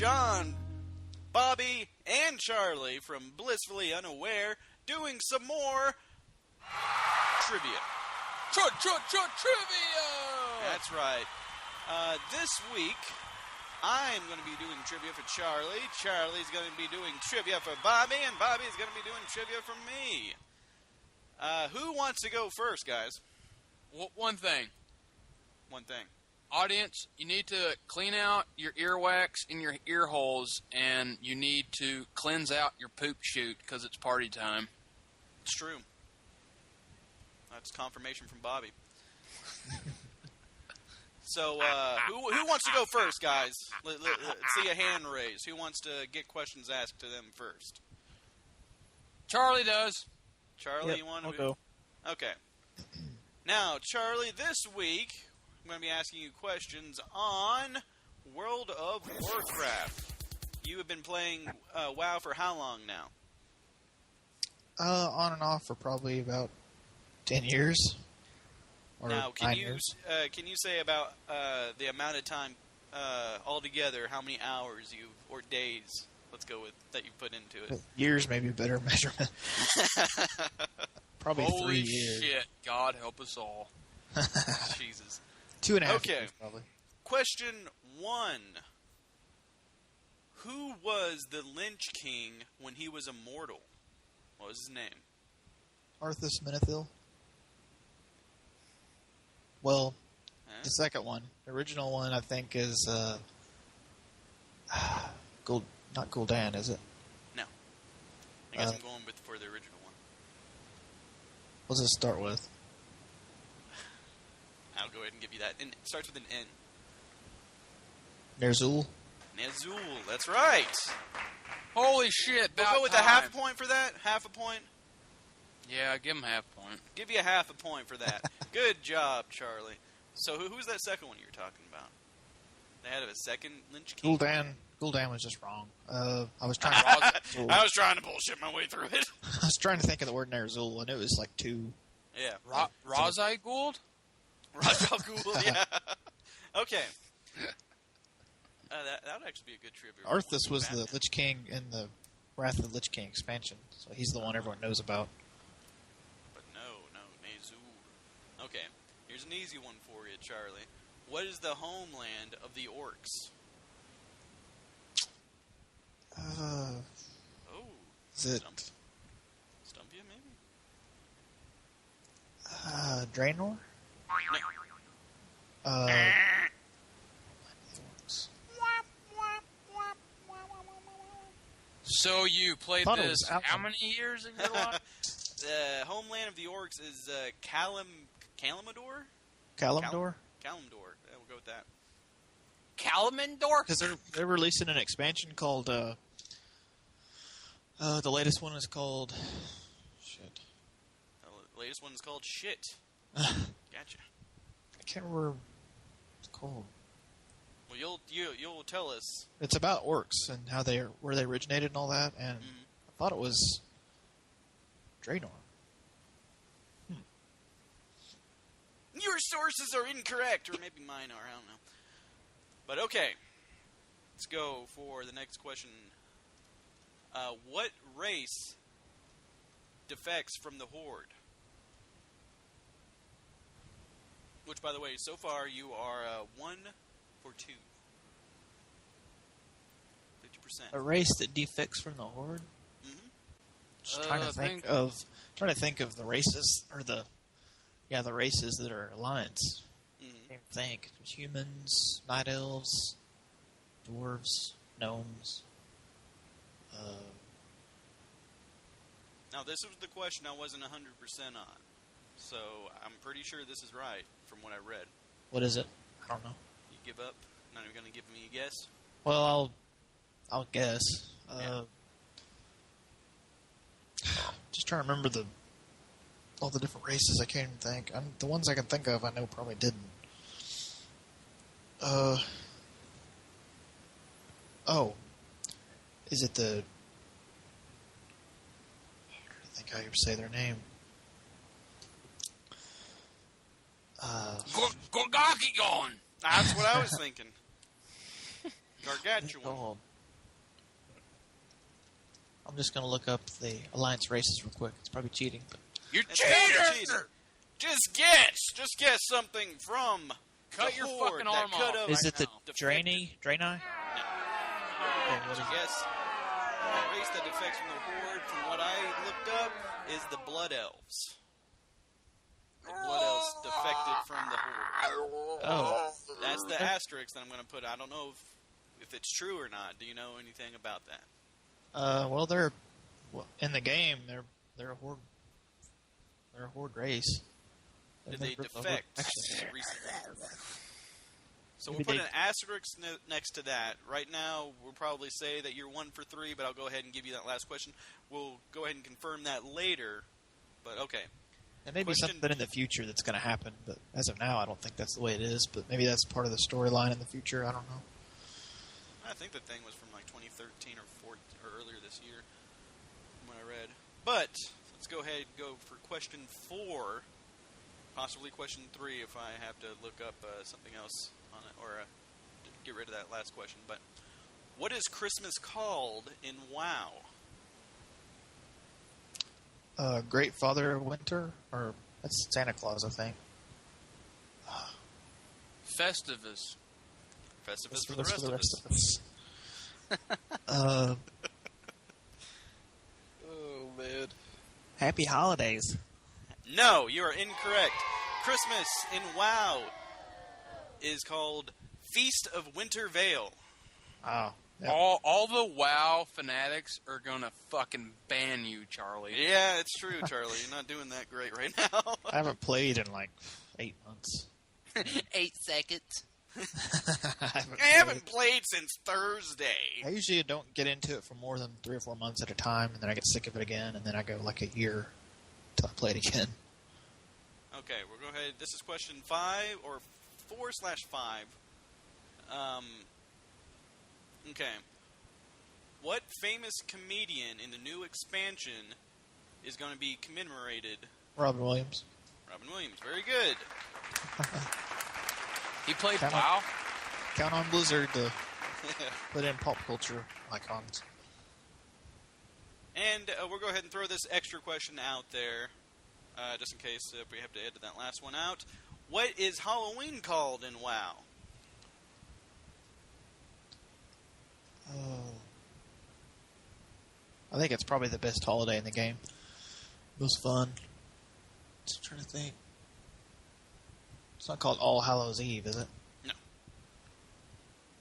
John, Bobby, and Charlie from Blissfully Unaware doing some more trivia. Trivia! That's right. This week, I'm going to be doing trivia for Charlie. Charlie's going to be doing trivia for Bobby, and Bobby's going to be doing trivia for me. Who wants to go first, guys? One thing. One thing. Audience, you need to clean out your earwax in your ear holes, and you need to cleanse out your poop chute because it's party time. It's true. That's confirmation from Bobby. So, who wants to go first, guys? Let's see a hand raise. Who wants to get questions asked to them first? Charlie does. Charlie, yep, you want to I'll go. Okay. Now, Charlie, this week, I'm going to be asking you questions on World of Warcraft. You have been playing WoW for how long now? On and off for probably about 10 years. Or Now, 9 years. Can you say about the amount of time altogether, how many hours or days, let's go with, that you put into it? Years may be a better measurement. Probably Holy 3 years. shit, God help us all. Jesus. 2.5 years, probably. Question 1. Who was the Lynch King when he was immortal? What was his name? Arthas Menethil. Well, the second one. The original one, I think, is not Gul'dan, is it? No. I guess I'm going for the original one. What does it start with? I'll go ahead and give you that. It starts with an N. Ner'zhul. Ner'zhul, that's right. Holy shit, We'll about go with time. a half a point for that. Half a point. Yeah, give him half point. Give you a half a point for that. Good job, Charlie. So who's that second one you were talking about? They had a second Lynch King? Gul'dan was just wrong. I was trying I was trying to bullshit my way through it. I was trying to think of the word Ner'zhul, and it was like 2. Yeah. Razai Gould? Rajal Ghul, yeah. Okay. That would actually be a good trivia. Arthas was the Lich King in the Wrath of the Lich King expansion, so he's the one everyone knows about. But no, Ner'zhul. Okay, here's an easy one for you, Charlie. What is the homeland of the orcs? Is it Stump you, maybe? Draenor? No. So you played Thought it this was Outland. how many years in your life? The homeland of the orcs is Kalimdor? Kalimdor? Kalimdor. Yeah, we'll go with that. Kalimdor? Because they're releasing an expansion called, the latest one is called, shit. The latest one is called Shit. I Gotcha. can't remember what it's called. Well, you'll tell us. It's about orcs and where they originated and all that, and I thought it was Draenor. Your sources are incorrect, or maybe mine are. I don't know. But okay, let's go for the next question. What race defects from the Horde? Which, by the way, so far you are 1 for 2. 50%. A race that defects from the Horde? Mm-hmm. Just trying to think of the races, or the races that are Alliance. Mm-hmm. Think humans, night elves, dwarves, gnomes. Now, this was the question I wasn't 100% on, so I'm pretty sure this is right from what I read. What is it? I don't know. You give up? Not even going to give me a guess? Well, I'll guess. Just trying to remember all the different races. I can't even think. The ones I can think of, I know probably didn't. Is it the? I think how you say their name. Gorgakigon! That's what I was thinking. Gargantuan. Oh, I'm just going to look up the Alliance races real quick. It's probably cheating, but You It's probably cheater! cheating. Just guess something from Cut the your horde fucking that arm could off. have is it the defected. Draenei? No. Okay, what is it? Yes. The race that defects from the horde, from what I looked up, is the Blood Elves. The Blood Elves defected from the horde. Oh, That's the asterisk that I'm going to put. I don't know if it's true or not. Do you know anything about that? well, in the game, they're a horde. They're a horde race. Did they They're a horde defect faction. recently? So Maybe we'll put they- an asterisk next to that. Right now, we'll probably say that you're 1 for 3, but I'll go ahead and give you that last question. We'll go ahead and confirm that later. But okay. It may be Question- something in the future that's going to happen, but as of now, I don't think that's the way it is. But maybe that's part of the storyline in the future. I don't know. I think the thing was from like 2013 or earlier this year, from what I read. But let's go ahead and go for question 4, possibly question 3 if I have to look up something else on it, or get rid of that last question. But what is Christmas called in WoW? Great Father of Winter, or that's Santa Claus, I think. Festivus. Festivus for That's the rest of us. Uh, Oh, man. Happy Holidays. No, you are incorrect. Christmas in WoW is called Feast of Winter Veil. Oh, yeah. All the WoW fanatics are gonna fucking ban you, Charlie. Yeah, it's true, Charlie. You're not doing that great right now. I haven't played in like 8 months. 8 seconds. I I haven't played since Thursday. I usually don't get into it for more than 3 or 4 months at a time, and then I get sick of it again, and then I go like a year till I play it again. Okay, we'll go ahead. This is question 5 or 4/5. Okay. What famous comedian in the new expansion is going to be commemorated? Robin Williams. Robin Williams. Very good. He played Count WoW. Count on Blizzard to put in pop culture icons. And we'll go ahead and throw this extra question out there, just in case we have to edit that last one out. What is Halloween called in WoW? Oh. I think it's probably the best holiday in the game. Most fun. Just trying to think. It's not called All Hallows Eve, is it? No.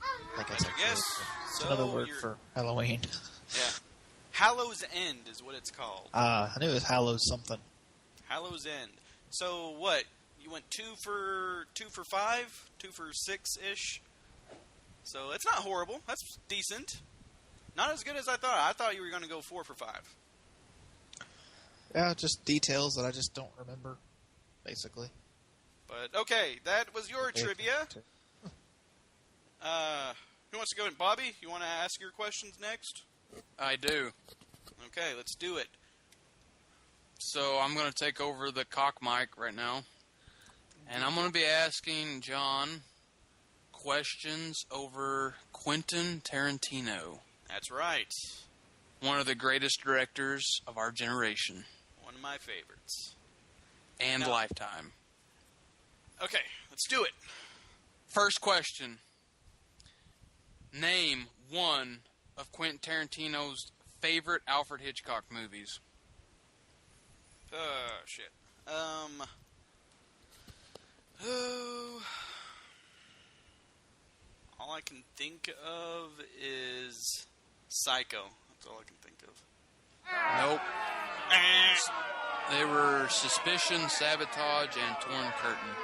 I think That's your actually- guess. It's So another word you're- for Halloween. Yeah. Hallows End is what it's called. I knew it was Hallows something. Hallows End. So what? You went 2 for 5, 2 for 6-ish. So it's not horrible. That's decent. Not as good as I thought. I thought you were going to go 4 for 5. Yeah, just details that I just don't remember, basically. But okay, that was your trivia. Who wants to go in? Bobby, you want to ask your questions next? I do. Okay, let's do it. So I'm going to take over the cock mic right now. And I'm going to be asking John questions over Quentin Tarantino, That's right. one of the greatest directors of our generation One of my favorites. and No. lifetime. Okay, let's do it. First question. Name one of Quentin Tarantino's favorite Alfred Hitchcock movies. Shit. All I can think of is Psycho. That's all I can think of. Nope. They were Suspicion, Sabotage, and Torn Curtain.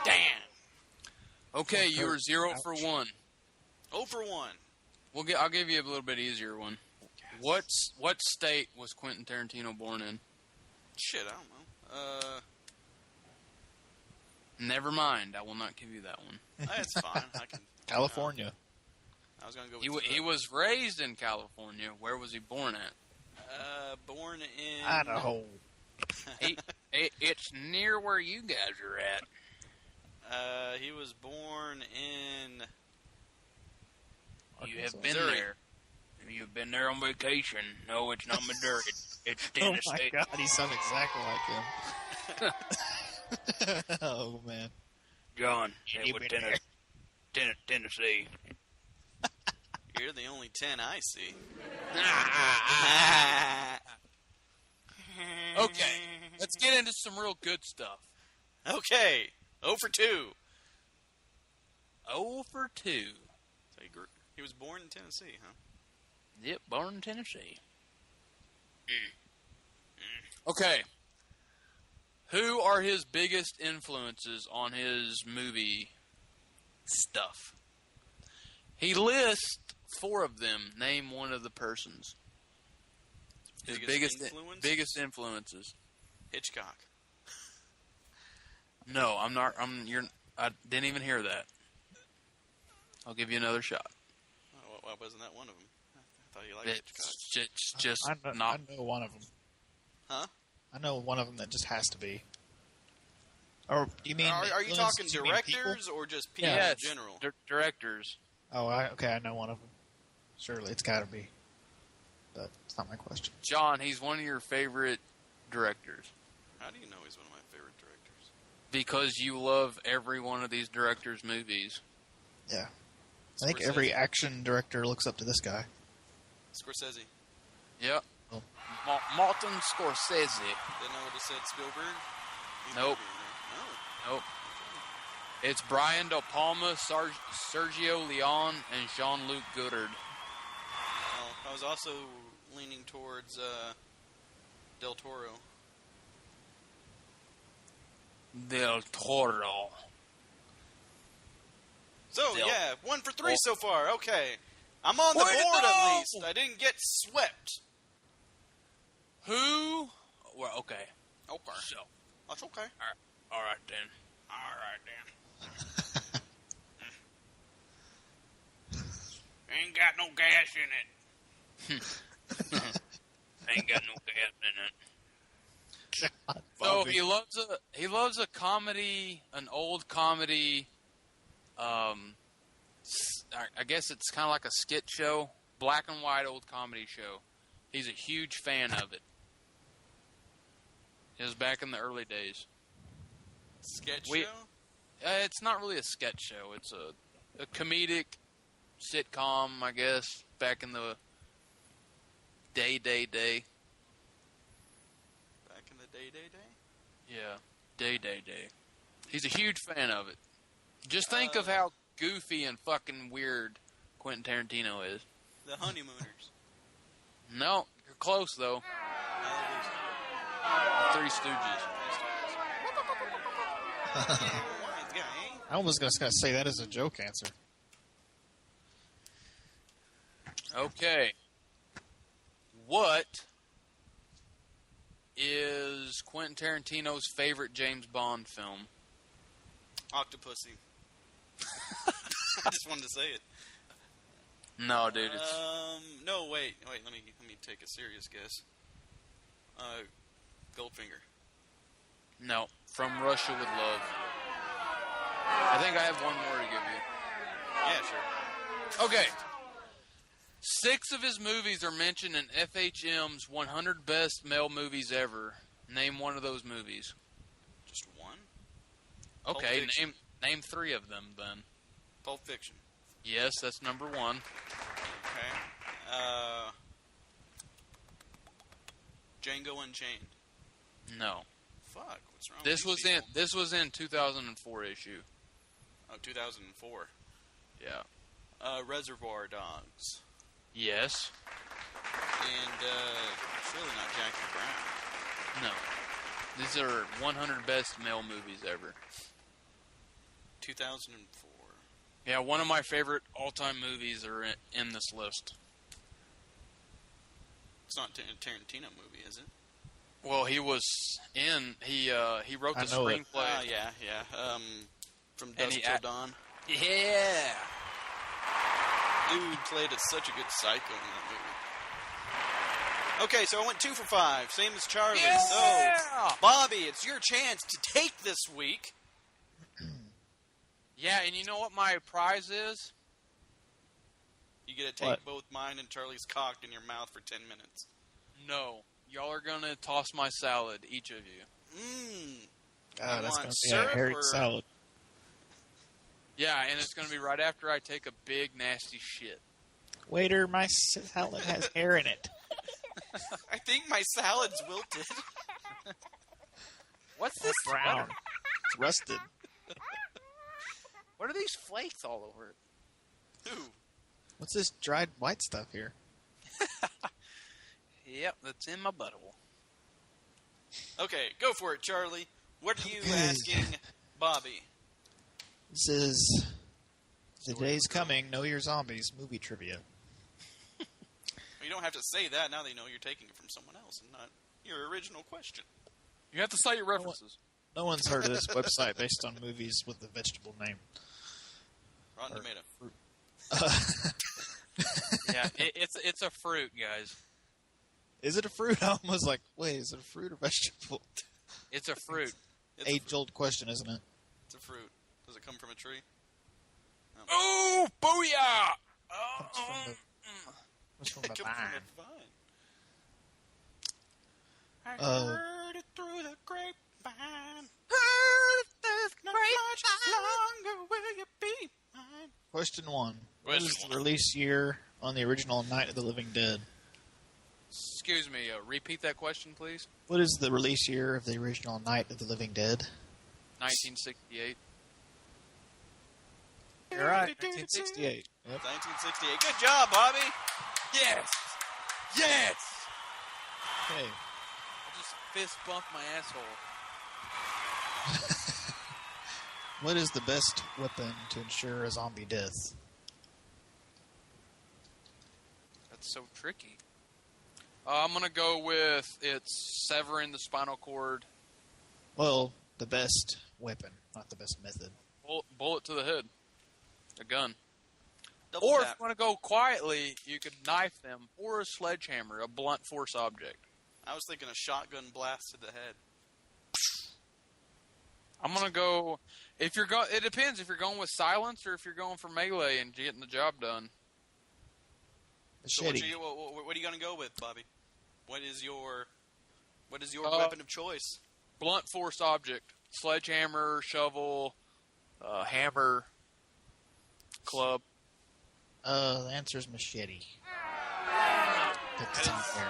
Damn! Okay, you were 0 for 1. 0 for 1. I'll give you a little bit easier one. What state was Quentin Tarantino born in? Shit, I don't know. Never mind. I will not give you that one. That's fine. I can. California. I was gonna go. With He was raised in California. Where was he born at? Born in Idaho. It's near where you guys are at. He was born in. You have Arkansas. been Missouri. there. You've I've been there on vacation. No, it's not Missouri. It's Oh Tennessee. my god, he sounds exactly like him. Oh man. John, You it was been there? Tennessee. You're the only 10 I see. Okay, let's get into some real good stuff. Okay, 0 for 2. 0 for 2. So he was born in Tennessee, huh? Yep, born in Tennessee. Okay. Who are his biggest influences on his movie stuff? He lists 4 of them. Name one of the persons. His biggest influences. Hitchcock. No, I'm not. I didn't even hear that. I'll give you another shot. Oh, why wasn't that one of them? I thought you liked Hitchcock. It's just I not. know one of them. Huh? I know one of them that just has to be. Or you mean? Are you talking do you mean directors people? or just people Yes, in general? directors. Oh, okay. I know one of them. Surely it's got to be. But it's not my question. John, he's one of your favorite directors. How do you know he's one of my favorite directors? Because you love every one of these directors' movies. Yeah. I think Scorsese. every action director looks up to this guy. Scorsese. Yep. Oh. Martin Scorsese. Didn't know what it said. Spielberg. He's Nope. No. Nope. It's Brian De Palma, Sergio Leone, and Jean-Luc Godard. Well, I was also leaning towards Del Toro. Del Toro. So, Del- yeah, 1 for 3 Oh. so far. Okay. I'm on the Way to board go! at least. I didn't get swept. Who? Well, okay. Okay. So, That's okay. all right then. All right, then. Ain't got no gas in it. Ain't got no gas in it. God, So Bobby. he loves a comedy, an old comedy. I guess it's kind of like a skit show, black and white old comedy show. He's a huge fan of it. It was back in the early days. Sketch We- show? It's not really a sketch show. It's a comedic sitcom, I guess, back in the day. Back in the day? Yeah, day. He's a huge fan of it. Just think of how goofy and fucking weird Quentin Tarantino is. The Honeymooners. No, you're close though. Three Stooges. I was just going to say that as a joke answer. Okay. What is Quentin Tarantino's favorite James Bond film? Octopussy. I just wanted to say it. No, dude, it's No, wait. Let me take a serious guess. Goldfinger. no. From Russia with Love. I think I have one more to give you. Yeah, sure. Okay. 6 of his movies are mentioned in FHM's 100 Best Male Movies Ever. Name one of those movies. Just one? Okay, Pulp Fiction. name 3 of them then. Pulp Fiction. Yes, that's number 1. Okay. Django Unchained. No. Fuck, what's wrong This with was these in people? this was in 2004 issue. Oh, 2004. Yeah. Reservoir Dogs. Yes. And, surely not Jackie Brown. No. These are 100 Best Male Movies Ever. 2004. Yeah, one of my favorite all-time movies are in this list. It's not a Tarantino movie, is it? Well, he was in. He wrote the I know it. screenplay. Yeah. From And Dusk he Till act- Dawn. Yeah. Dude played such a good psycho in that movie. Okay, so I went 2 for 5, same as Charlie. Yeah! So, Bobby, it's your chance to take this week. Yeah, and you know what my prize is? You get to take What? both mine and Charlie's cock in your mouth for 10 minutes. No. Y'all are going to toss my salad, each of you. Mmm. God, that's want going to be a syrup hairy or- salad. Yeah, and it's going to be right after I take a big, nasty shit. Waiter, my salad has hair in it. I think my salad's wilted. What's this? Brown. It's rusted. What are these flakes all over it? Ooh. What's this dried white stuff here? Yep, that's in my butthole. Okay, go for it, Charlie. What are you Okay. asking Bobby? This is The Day's Coming, Know Your Zombies movie trivia. You don't have to say that. Now they know you're taking it from someone else and not your original question. You have to cite your references. No one's heard of this website based on movies with the vegetable name. Rotten Or- Tomato. Yeah, it's a fruit, guys. Is it a fruit? I was like, wait, is it a fruit or vegetable? It's a fruit. It's a Age-old question, isn't it? It's a fruit. Does it come from a tree? No. Oh, booyah! Comes from It the comes vine. from a vine. I Oh. heard it through the grapevine. Not much longer will you be mine. Question 1. What is Question the one. release year on the original Night of the Living Dead? Excuse me, repeat that question, please. What is the release year of the original Night of the Living Dead? 1968. You're right, 1968. Yep. 1968. Good job, Bobby. Yes! Yes! Okay. I just fist bumped my asshole. What is the best weapon to ensure a zombie death? That's so tricky. I'm going to go with it's severing the spinal cord. Well, the best weapon, not the best method. Bullet to the head. A gun. Double Or if tap. you want to go quietly, you could knife them. Or a sledgehammer, a blunt force object. I was thinking a shotgun blast to the head. I'm going to go... It depends if you're going with silence or if you're going for melee and getting the job done. So Machete. what are you going to go with, Bobby? What is your Uh, weapon of choice? Blunt force object. Sledgehammer, shovel, hammer, club. The answer is machete. That's not fair.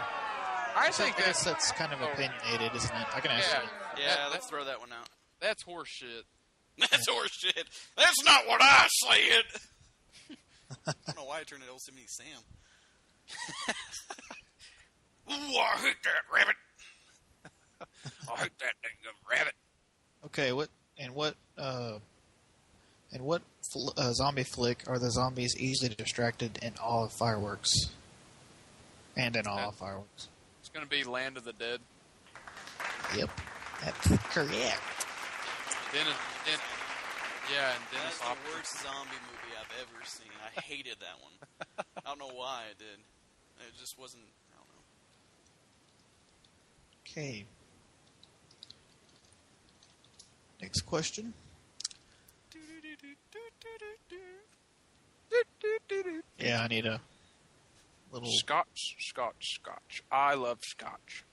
I I think guess that's kind of opinionated, isn't it? I can ask Yeah. you. Yeah, let's throw that one out. That's horse shit. That's horseshit. That's not what I said. I don't know why I turned it Yosemite Sam. Ooh, I hate that rabbit. I hate that dang rabbit. Okay, what zombie flick are the zombies easily distracted in awe of fireworks? And in awe of fireworks. It's going to be Land of the Dead. Yep, that's correct. Dennis, and That's Dennis the Hopper. worst zombie movie I've ever seen. I hated that one. I don't know why I did. It just wasn't. I don't know. Okay. Next question. Yeah, I need a little. Scotch. I love Scotch.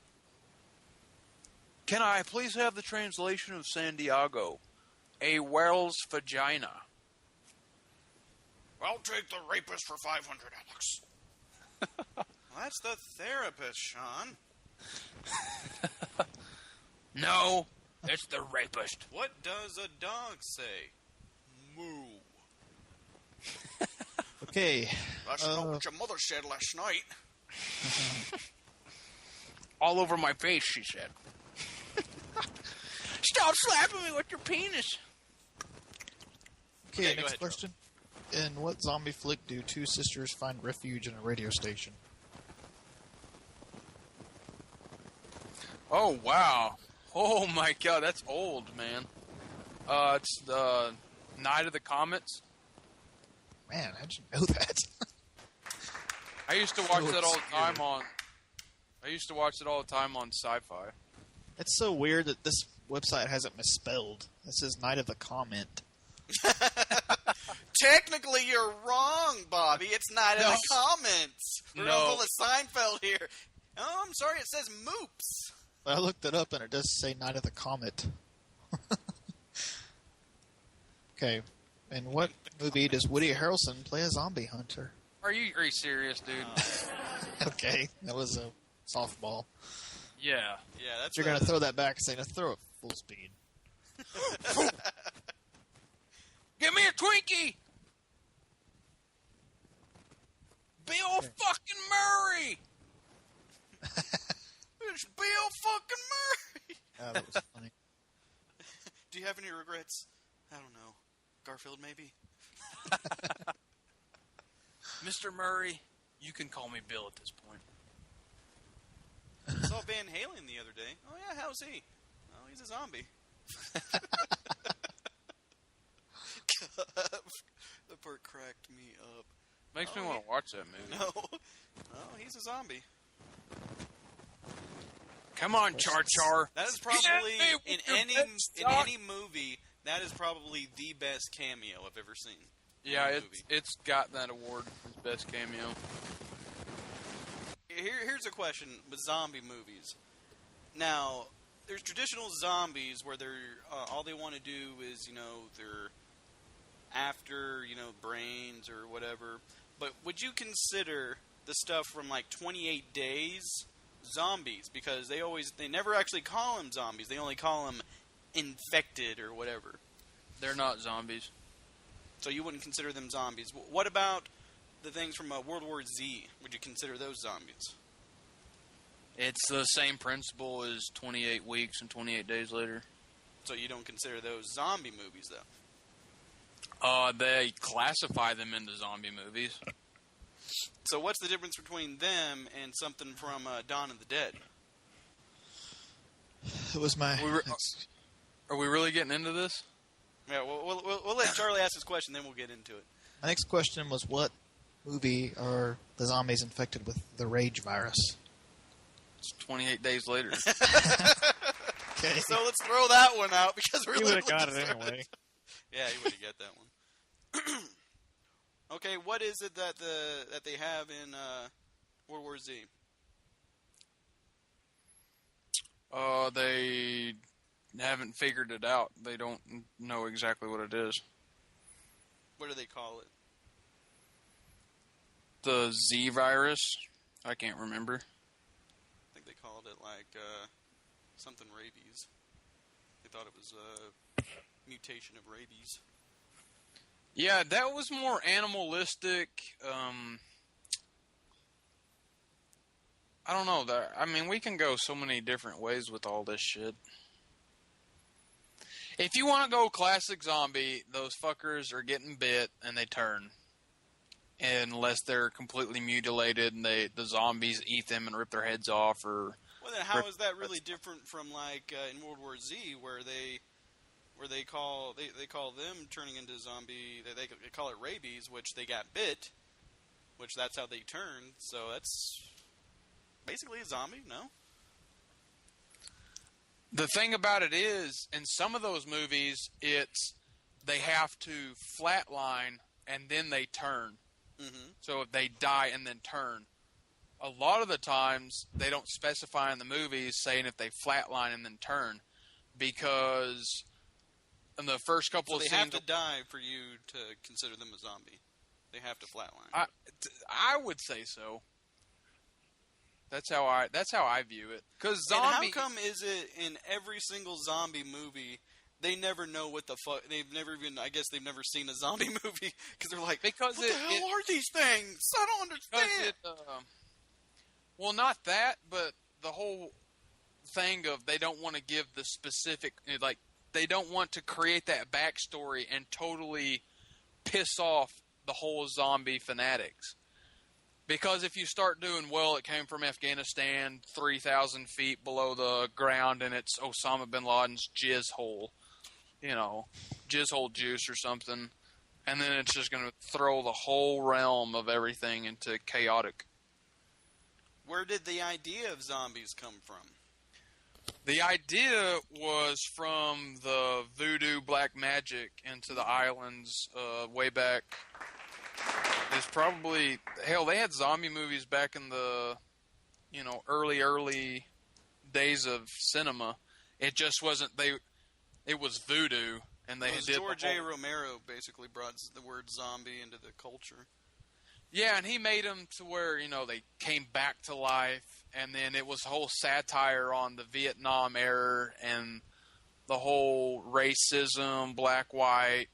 Can I please have the translation of San Diego? A whale's vagina. I'll take the rapist for 500, Alex. Well, that's the therapist, Sean. No, it's the rapist. What does a dog say? Moo. Okay. That's not what your mother said last night. All over my face, she said. Stop slapping me with your penis. Okay, Okay, go next ahead, question. In what zombie flick do two sisters find refuge in a radio station? Oh, wow. Oh, my God, that's old, man. It's the Night of the Comets. Man, how'd you know that? I used to watch So that all the time obscure. on... I used to watch it all the time on Sci-Fi. It's so weird that this website has it misspelled. It says Night of the Comment. technically you're wrong, Bobby. It's Night of the Comets. We're going to pull a Seinfeld here. Oh, I'm sorry, it says Moops. I looked it up and it does say Night of the Comet. Okay. In what movie does Woody Harrelson play a zombie hunter? Are you serious, dude? Okay, that was a softball. Yeah. Yeah, that's. You're gonna throw that back and say, "No, throw it full speed." Give me a Twinkie. Bill fucking Murray. It's Bill fucking Murray. Yeah, that was funny. Do you have any regrets? I don't know. Garfield, maybe? Mr. Murray, you can call me Bill at this point. I saw Van Halen the other day. Oh, yeah, how's he? Oh, he's a zombie. The part cracked me up. Makes me want to watch that movie. No. Oh, he's a zombie. Come on, Char Char. That is probably, in any movie, that is probably the best cameo I've ever seen. Yeah, it's got that award as best cameo. Here's a question with zombie movies. Now, there's traditional zombies where they're all they want to do is, they're after, brains or whatever. But would you consider the stuff from like 28 Days zombies? Because they never actually call them zombies. They only call them infected or whatever. They're not zombies. So you wouldn't consider them zombies. What about the things from World War Z? Would you consider those zombies? It's the same principle as 28 Weeks and 28 Days Later. So you don't consider those zombie movies, though? They classify them into zombie movies. So what's the difference between them and something from Dawn of the Dead? It was my... Are we really getting into this? Yeah, we'll let Charlie ask his question, then we'll get into it. My next question was, what movie are the zombies infected with the rage virus? It's 28 Days Later. Okay. So let's throw that one out because we're... You would have got it anyway. Yeah, you would have got that one. Okay, what is it that they have in World War Z? They haven't figured it out. They don't know exactly what it is. What do they call it? The Z virus? I can't remember. I think they called it like something rabies. They thought it was a mutation of rabies. Yeah, that was more animalistic. I don't know. I mean, we can go so many different ways with all this shit. If you want to go classic zombie, those fuckers are getting bit and they turn. Unless they're completely mutilated and the zombies eat them and rip their heads off. Well, then how is that really different from like in World War Z where they call them turning into zombie? They call it rabies, which they got bit, which that's how they turn. So that's basically a zombie, no? The thing about it is, in some of those movies, they have to flatline and then they turn. Mm-hmm. So if they die and then turn. A lot of the times, they don't specify in the movies saying if they flatline and then turn. Because in the first couple of scenes... they have to die for you to consider them a zombie. They have to flatline. I would say so. That's how I view it. Because And how come is it in every single zombie movie they never know what the fuck? They've never seen a zombie movie because they're like, what the hell are these things? I don't understand. Well, not that, but the whole thing of they don't want to give the specific, like they don't want to create that backstory and totally piss off the whole zombie fanatics. Because if you start doing, it came from Afghanistan, 3,000 feet below the ground, and it's Osama bin Laden's jizz hole, jizz hole juice or something, and then it's just going to throw the whole realm of everything into chaotic. Where did the idea of zombies come from? The idea was from the voodoo black magic into the islands way back. It's probably, hell, they had zombie movies back in the, early days of cinema. It just wasn't, it was voodoo. And they did George A. Romero basically brought the word zombie into the culture. Yeah, and he made them to where, they came back to life. And then it was a whole satire on the Vietnam era and the whole racism, black, white.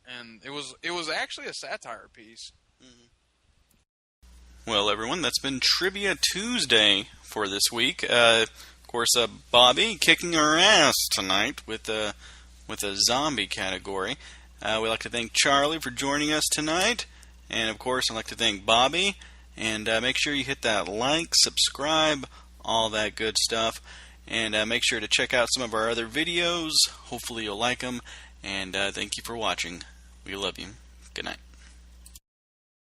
And it was actually a satire piece. Mm-hmm. Well, everyone, that's been Trivia Tuesday for this week. Of course, Bobby kicking her ass tonight with a zombie category. We'd like to thank Charley for joining us tonight. And, of course, I'd like to thank Bobby. And make sure you hit that like, subscribe, all that good stuff. And make sure to check out some of our other videos. Hopefully you'll like them. And thank you for watching. We love you. Good night.